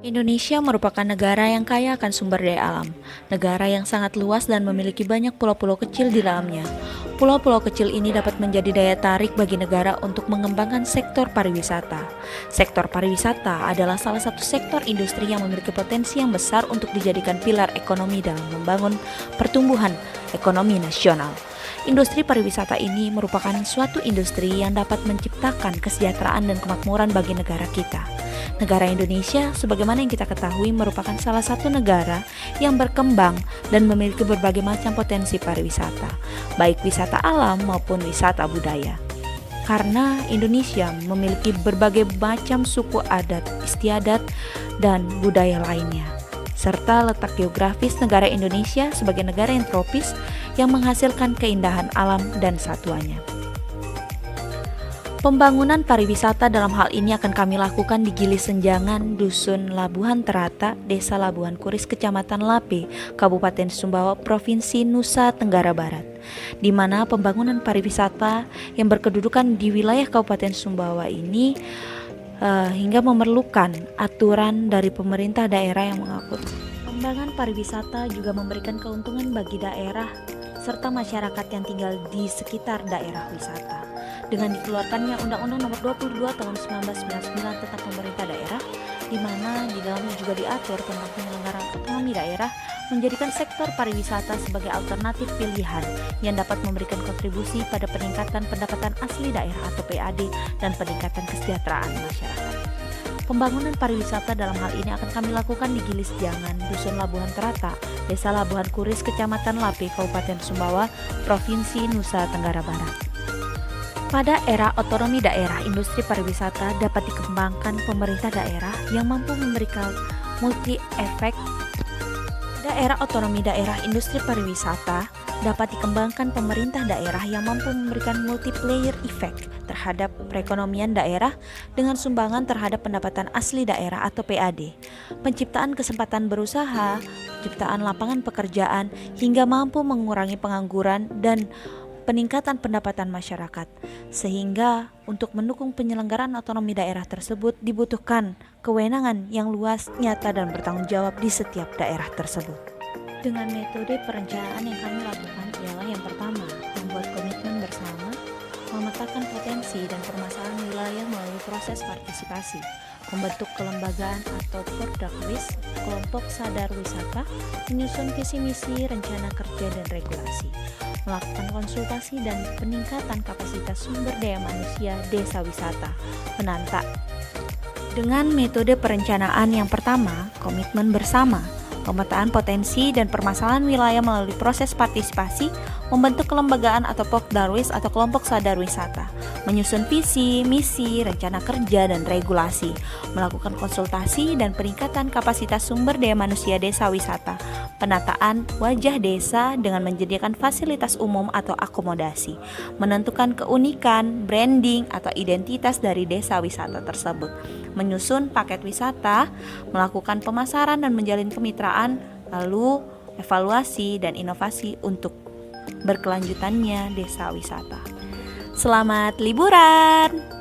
Indonesia merupakan negara yang kaya akan sumber daya alam, negara yang sangat luas dan memiliki banyak pulau-pulau kecil di dalamnya. Pulau-pulau kecil ini dapat menjadi daya tarik bagi negara untuk mengembangkan sektor pariwisata. Sektor pariwisata adalah salah satu sektor industri yang memiliki potensi yang besar untuk dijadikan pilar ekonomi dalam membangun pertumbuhan ekonomi nasional. Industri pariwisata ini merupakan suatu industri yang dapat menciptakan kesejahteraan dan kemakmuran bagi negara kita. Negara Indonesia, sebagaimana yang kita ketahui, merupakan salah satu negara yang berkembang dan memiliki berbagai macam potensi pariwisata, baik wisata alam maupun wisata budaya. Karena Indonesia memiliki berbagai macam suku adat, istiadat, dan budaya lainnya, serta letak geografis negara Indonesia sebagai negara yang tropis yang menghasilkan keindahan alam dan satwanya. Pembangunan pariwisata dalam hal ini akan kami lakukan di Gili Senjangan, Dusun Labuhan Terata, Desa Labuhan Kuris, Kecamatan Lape, Kabupaten Sumbawa, Provinsi Nusa Tenggara Barat, di mana pembangunan pariwisata yang berkedudukan di wilayah Kabupaten Sumbawa ini hingga memerlukan aturan dari pemerintah daerah yang mengatur. Pengembangan pariwisata juga memberikan keuntungan bagi daerah serta masyarakat yang tinggal di sekitar daerah wisata. Dengan dikeluarkannya Undang-Undang Nomor 22 Tahun 1999 tentang pemerintah daerah, di mana di dalamnya juga diatur tentang penyelenggaraan otonomi daerah, menjadikan sektor pariwisata sebagai alternatif pilihan yang dapat memberikan kontribusi pada peningkatan pendapatan asli daerah atau PAD dan peningkatan kesejahteraan masyarakat. Pembangunan pariwisata dalam hal ini akan kami lakukan di Gili Senjangan, Dusun Labuhan Terata, Desa Labuhan Kuris, Kecamatan Lape, Kabupaten Sumbawa, Provinsi Nusa Tenggara Barat. Pada era otonomi daerah, industri pariwisata dapat dikembangkan pemerintah daerah yang mampu memberikan multi-efek. Daerah otonomi daerah, industri pariwisata dapat dikembangkan pemerintah daerah yang mampu memberikan multiplier effect terhadap perekonomian daerah dengan sumbangan terhadap pendapatan asli daerah atau PAD, penciptaan kesempatan berusaha, penciptaan lapangan pekerjaan, hingga mampu mengurangi pengangguran dan peningkatan pendapatan masyarakat. Sehingga untuk mendukung penyelenggaraan otonomi daerah tersebut dibutuhkan kewenangan yang luas, nyata, dan bertanggung jawab di setiap daerah tersebut. Dengan metode perencanaan yang kami lakukan ialah yang pertama, membuat komitmen bersama, memetakan potensi dan permasalahan wilayah melalui proses partisipasi, membentuk kelembagaan atau Pordakris, kelompok sadar wisata, menyusun visi misi, rencana kerja dan regulasi, melakukan konsultasi dan peningkatan kapasitas sumber daya manusia desa wisata, penanta. Dengan metode perencanaan yang pertama, komitmen bersama, pemetaan potensi dan permasalahan wilayah melalui proses partisipasi, membentuk kelembagaan atau Pokdarwis atau kelompok sadar wisata, menyusun visi, misi, rencana kerja dan regulasi, melakukan konsultasi dan peningkatan kapasitas sumber daya manusia desa wisata, penataan wajah desa dengan menyediakan fasilitas umum atau akomodasi, menentukan keunikan, branding atau identitas dari desa wisata tersebut, menyusun paket wisata, melakukan pemasaran dan menjalin kemitraan, lalu evaluasi dan inovasi untuk berkelanjutannya desa wisata. Selamat liburan!